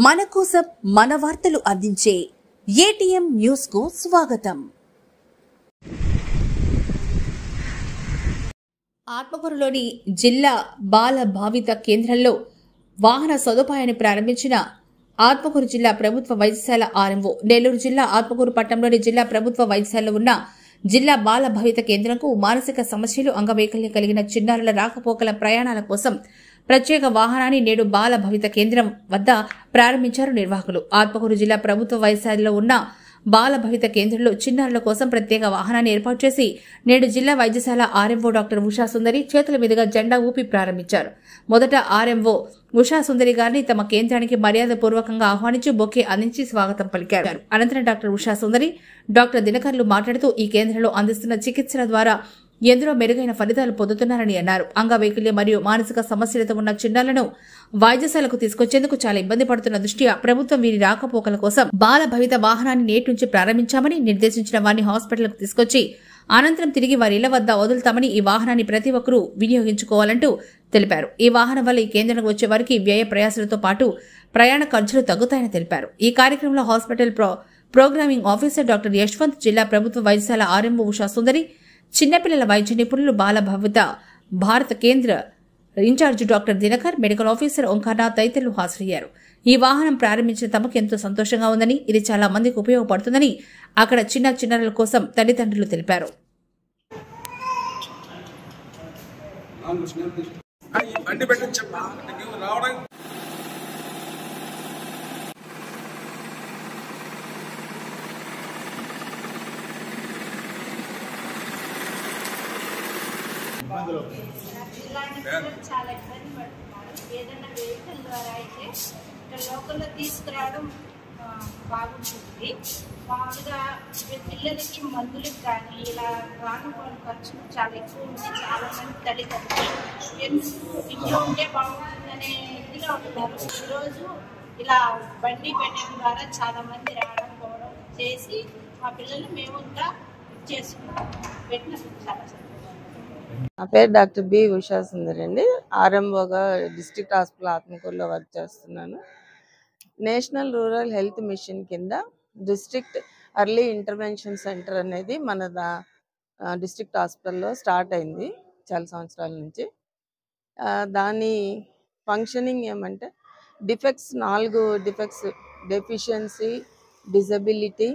మన కోసం మన వార్తలు అందించే ఏటీఎం న్యూస్ కు స్వాగతం. ఆత్మకూరులోని జిల్లా బాల భావిత కేంద్రంలో వాహన సదుపాయాన్ని ప్రారంభించిన ఆత్మకూరు జిల్లా ప్రభుత్వ వైద్యశాల ఆర్ఎంఓ. నెల్లూరు జిల్లా ఆత్మకూరు పట్టణంలోని జిల్లా ప్రభుత్వ వైద్యశాలలో ఉన్న జిల్లా బాల భవిత కేంద్రంకు మానసిక సమస్యలు, అంగవైకల్యం కలిగిన చిన్నారుల రాకపోకల ప్రయాణాల కోసం ప్రత్యేక వాహనాన్ని నేడు బాల భవిత కేంద్రం వద్ద ప్రారంభించారు నిర్వాహకులు. ఆత్మకూరు జిల్లా ప్రభుత్వ వైద్యశాలలో ఉన్న బాల భవిత కేంద్రంలో చిన్నారుల కోసం ప్రత్యేక వాహనాన్ని ఏర్పాటు చేసి నేడు జిల్లా వైద్యశాల ఆర్ఎంఓ డాక్టర్ ఉషా సుందరి చేతుల మీదుగా జెండా ఊపి ప్రారంభించారు. మొదట ఆర్ఎంఓ ఉషా సుందరి గారిని తమ కేంద్రానికి మర్యాదపూర్వకంగా ఆహ్వానించి బొకే అందించి స్వాగతం పలికారు. అనంతరం డాక్టర్ ఉషా సుందరి, డాక్టర్ దినకర్లు మాట్లాడుతూ ఈ కేంద్రంలో అందిస్తున్న చికిత్సల ద్వారా ఎందరో మెరుగైన ఫలితాలు పొందుతున్నారని అన్నారు. అంగవైకల్యం మరియు మానసిక సమస్యలతో ఉన్న చిన్నారులను వైద్యశాలకు తీసుకొచ్చేందుకు చాలా ఇబ్బంది పడుతున్న దృష్ట్యా ప్రభుత్వం వీరి రాకపోకల కోసం బాల భవిత వాహనాన్ని నేటి నుంచి ప్రారంభించామని, నిర్దేశించిన వారిని హాస్పిటల్కు తీసుకొచ్చి అనంతరం తిరిగి వారి ఇళ్ల వద్ద వదులుతామని, ఈ వాహనాన్ని ప్రతి ఒక్కరూ వినియోగించుకోవాలంటూ తెలిపారు. ఈ వాహనం వల్ల ఈ కేంద్రానికి వచ్చే వారికి వ్యయ ప్రయాసాలతో పాటు ప్రయాణ ఖర్చులు తగ్గుతాయని తెలిపారు. ఈ కార్యక్రమంలో hospital programming officer doctor Yashwant, జిల్లా ప్రభుత్వ వైద్యశాల ఆర్ఎంఓ ఉషా సుందరి, చిన్నపిల్లల వైద్య నిపుణులు, బాల భవిత భారత కేంద్ర in charge doctor Dinakar, medical officer Omkarnath తదితరులు హాజరయ్యారు. ఈ వాహనం ప్రారంభించిన తమకు ఎంతో సంతోషంగా ఉందని, ఇది చాలా మందికి ఉపయోగపడుతుందని అక్కడ చిన్నారుల కోసం తల్లిదండ్రులు తెలిపారు. చాలా ఇబ్బంది పడుతున్నారు. ఏదైనా వెహికల్ ద్వారా అయితే ఇక్కడ లోకల్లో తీసుకురావడం బాగుంటుంది. మామూలుగా పిల్లలకి మందులకు కానీ ఇలా రానుకోని ఖర్చులు చాలా ఎక్కువ ఉంది. చాలా మంది తల్లిదండ్రులు ఎందుకు ఇంట్లో ఉంటే బాగుంటుందనే ఇదిగా ఉంటున్నారు. ఈరోజు ఇలా బండి పెట్టడం ద్వారా చాలా మంది రావడం పోవడం చేసి మా పిల్లలు మేము ఇంకా చేసుకున్నాం. పెట్టినందుకు చాలా సంతోషం. నా పేరు డాక్టర్ బి ఉషా సుందరి అండి. ఆర్ఎంఓగా డిస్ట్రిక్ట్ హాస్పిటల్ ఆత్మకూరులో వర్క్ చేస్తున్నాను. నేషనల్ రూరల్ హెల్త్ మిషన్ కింద డిస్ట్రిక్ట్ ఎర్లీ ఇంటర్వెన్షన్ సెంటర్ అనేది మన డిస్ట్రిక్ట్ హాస్పిటల్లో స్టార్ట్ అయింది చాలా సంవత్సరాల నుంచి. దాని ఫంక్షనింగ్ ఏమంటే defects 4 defects: deficiency, disability,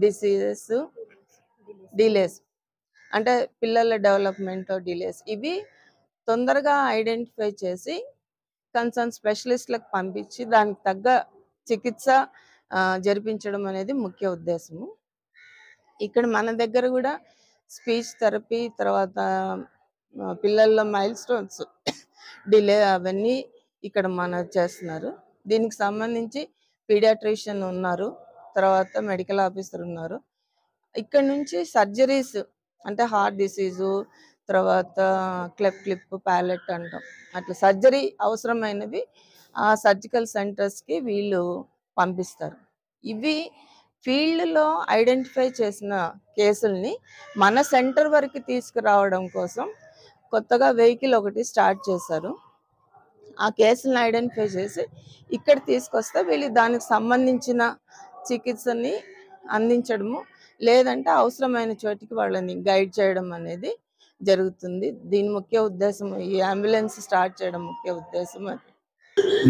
diseases, delays, అంటే పిల్లల డెవలప్మెంట్ డిలేస్, ఇవి తొందరగా ఐడెంటిఫై చేసి కన్సర్న్ స్పెషలిస్ట్లకు పంపించి దానికి తగ్గ చికిత్స జరిపించడం అనేది ముఖ్య ఉద్దేశము. ఇక్కడ మన దగ్గర కూడా స్పీచ్ థెరపీ, తర్వాత పిల్లల్లో మైల్ స్టోన్స్ డిలే అవన్నీ ఇక్కడ మన చేస్తున్నారు. దీనికి సంబంధించి పీడియాట్రిషియన్ ఉన్నారు, తర్వాత మెడికల్ ఆఫీసర్ ఉన్నారు. ఇక్కడ నుంచి సర్జరీస్ అంటే హార్ట్ డిసీజు, తర్వాత క్లెఫ్ట్ లిప్, ప్యాలెట్ అంటాం, అట్లా సర్జరీ అవసరమైనవి ఆ సర్జికల్ సెంటర్స్కి వీళ్ళు పంపిస్తారు. ఇవి ఫీల్డ్లో ఐడెంటిఫై చేసిన కేసుల్ని మన సెంటర్ వరకు తీసుకురావడం కోసం కొత్తగా వెహికల్ ఒకటి స్టార్ట్ చేశారు. ఆ కేసులను ఐడెంటిఫై చేసి ఇక్కడ తీసుకొస్తే వీళ్ళు దానికి సంబంధించిన చికిత్సని అందించడము, లేదంటే అవసరమైన చోటికి వాళ్ళని గైడ్ చేయడం అనేది జరుగుతుంది. దీని ముఖ్య ఉద్దేశం, ఈ అంబులెన్స్ స్టార్ట్ చేయడం ముఖ్య ఉద్దేశం.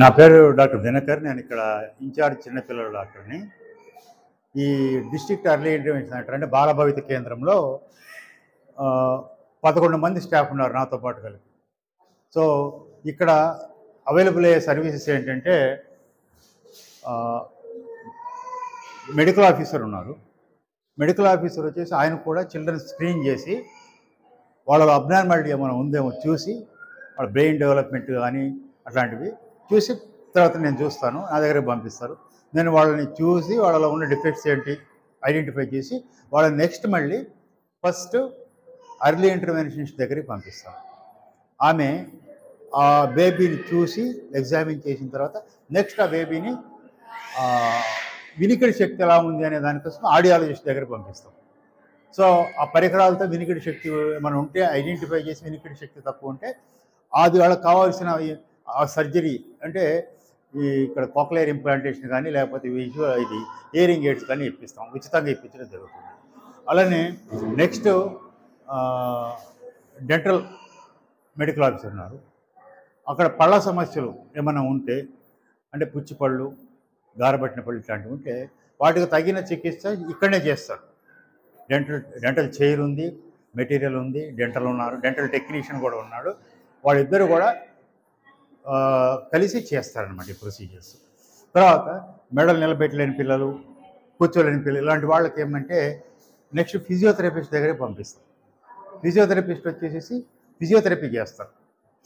నా పేరు డాక్టర్ దినకర్, నేను ఇక్కడ ఇన్ఛార్జ్ చిన్నపిల్లల డాక్టర్ని. ఈ డిస్ట్రిక్ట్ ఎర్లీ ఇంటర్వెన్షన్ సెంటర్ అంటే బాలభవిత కేంద్రంలో 11 మంది స్టాఫ్ ఉన్నారు నాతో పాటు కలిపి. సో ఇక్కడ అవైలబుల్ అయ్యే సర్వీసెస్ ఏంటంటే మెడికల్ ఆఫీసర్ ఉన్నారు. మెడికల్ ఆఫీసర్ వచ్చేసి ఆయన కూడా చిల్డ్రన్ స్క్రీన్ చేసి వాళ్ళ అబ్నార్మాలిటీ ఏమైనా ఉందేమో చూసి, వాళ్ళ బ్రెయిన్ డెవలప్మెంట్ కానీ అట్లాంటివి చూసి తర్వాత నేను చూస్తాను, నా దగ్గరికి పంపిస్తారు. నేను వాళ్ళని చూసి వాళ్ళలో ఉన్న డిఫెక్ట్స్ ఏంటి ఐడెంటిఫై చేసి వాళ్ళని నెక్స్ట్ మళ్ళీ ఫస్ట్ ఎర్లీ ఇంటర్వెన్షన్స్ దగ్గరికి పంపిస్తాను. ఆమె ఆ బేబీని చూసి ఎగ్జామిన్ చేసిన తర్వాత నెక్స్ట్ ఆ బేబీని వినికిడి శక్తి ఎలా ఉంది అనే దానికోసం ఆడియాలజిస్ట్ దగ్గరికి పంపిస్తాం. సో ఆ పరికరాలతో వినికిడి శక్తి మనం ఉంటే ఐడెంటిఫై చేసి వినికిడి శక్తి తక్కువ ఉంటే అది వాళ్ళకి కావాల్సిన ఆ సర్జరీ అంటే ఇక్కడ కోక్లియర్ ఇంప్లాంటేషన్ కానీ లేకపోతే ఇది ఇయరింగ్ ఎయిడ్స్ కానీ ఇప్పిస్తాం, ఉచితంగా ఇప్పించడం జరుగుతుంది. అలానే నెక్స్ట్ డెంటల్ మెడికల్ ఆఫీసర్ ఉన్నారు. అక్కడ పళ్ళ సమస్యలు ఏమైనా ఉంటే అంటే పుచ్చిపళ్ళు, గారబట్టిన పళ్ళు ఇట్లాంటివి ఉంటే వాటికి తగిన చికిత్స ఇక్కడనే చేస్తారు. డెంటల్ చైర్ ఉంది, మెటీరియల్ ఉంది, డెంటల్ ఉన్నారు, డెంటల్ టెక్నీషియన్ కూడా ఉన్నాడు. వాళ్ళిద్దరు కూడా కలిసి చేస్తారనమాట ఈ ప్రొసీజర్స్. తర్వాత మెడలు నిలబెట్టలేని పిల్లలు, కూర్చోలేని పిల్లలు ఇలాంటి వాళ్ళకి ఏమంటే నెక్స్ట్ ఫిజియోథెరపిస్ట్ దగ్గరే పంపిస్తాం. ఫిజియోథెరపిస్ట్ వచ్చేసి ఫిజియోథెరపీ చేస్తారు.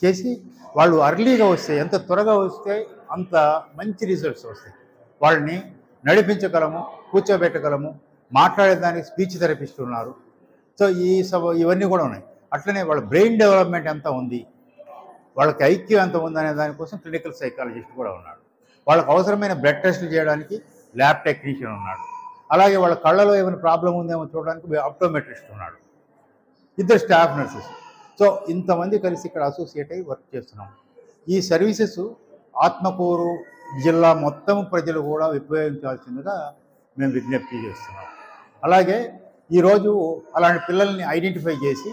చేసి వాళ్ళు అర్లీగా వస్తే, ఎంత త్వరగా వస్తే అంత మంచి రిజల్ట్స్ వస్తాయి. వాళ్ళని నడిపించగలము, కూర్చోబెట్టగలము, మాట్లాడేదానికి స్పీచ్ థెరపిస్ట్ ఉన్నారు. సో ఇవన్నీ కూడా ఉన్నాయి. అట్లనే వాళ్ళ బ్రెయిన్ డెవలప్మెంట్ ఎంత ఉంది, వాళ్ళకి ఐక్యూ ఎంత ఉందనే దానికోసం క్లినికల్ సైకాలజిస్ట్ కూడా ఉన్నాడు. వాళ్ళకి అవసరమైన బ్లడ్ టెస్టులు చేయడానికి ల్యాబ్ టెక్నీషియన్ ఉన్నాడు. అలాగే వాళ్ళ కళ్ళలో ఏమైనా ప్రాబ్లం ఉందేమో చూడడానికి ఆప్టోమెట్రిస్ట్ ఉన్నాడు. ఇద్దరు స్టాఫ్ నర్సెస్. సో ఇంతమంది కలిసి ఇక్కడ అసోసియేట్ అయ్యి వర్క్ చేస్తున్నాం. ఈ సర్వీసెస్ ఆత్మకూరు జిల్లా మొత్తం ప్రజలు కూడా ఉపయోగించాల్సిందిగా మేము విజ్ఞప్తి చేస్తున్నాం. అలాగే ఈరోజు అలాంటి పిల్లల్ని ఐడెంటిఫై చేసి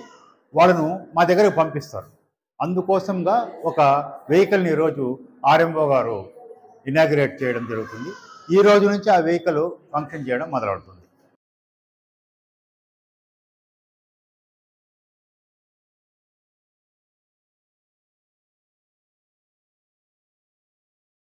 వాళ్ళను మా దగ్గరకు పంపిస్తారు. అందుకోసంగా ఒక వెహికల్ని ఈరోజు ఆర్ఎంఓ గారు ఇనాగ్రేట్ చేయడం జరుగుతుంది. ఈ రోజు నుంచి ఆ వెహికల్ ఫంక్షన్ చేయడం మొదలవుతుంది.